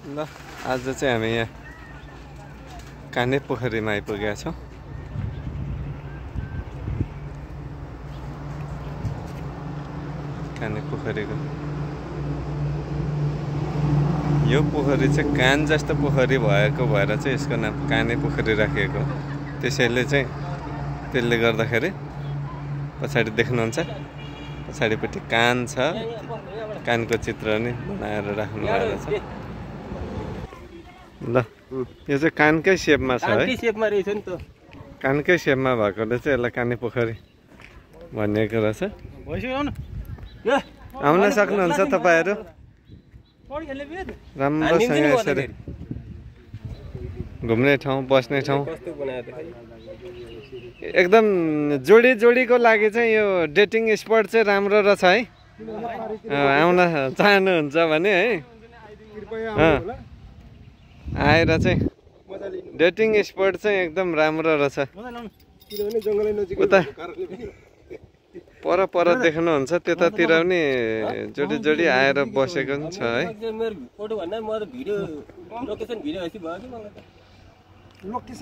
ल आज चाहिँ हामी यहाँ काने पोखरीमा आइपुगेका छौँ। काने पोखरीको यो पोखरी चाहिँ कान जस्तो पोखरी भएको भएर चाहिँ यसको नाम काने पोखरी राखिएको। त्यसैले चाहिँ त्यसले गर्दाखेरि पछाडि देख्नुहुन्छ पछाडिपट्टि कान छ, कानको चित्र नि बनाएर राख्नु भएको छ। ल यो चाहिँ कानकै सेपमा छ है, कानकै सेपमा भएकोले चाहिँ यसलाई काने पोखरी भनिएको रहेछ। आउन सक्नुहुन्छ तपाईहरु, राम्रोसँग यसरी घुम्ने ठाउँ, बस्ने ठाउँ एकदम जोडी जोडीको लागि चाहिँ यो डेटिङ स्पट चाहिँ राम्रो रहेछ है। आउन चाहनुहुन्छ भने है आएर चाहिँ डेटिङ स्पट चाहिँ एकदम राम्रो रहेछ। उता पर पर देख्नुहुन्छ त्यतातिर पनि जोडी जोडी आएर बसेको पनि छ है।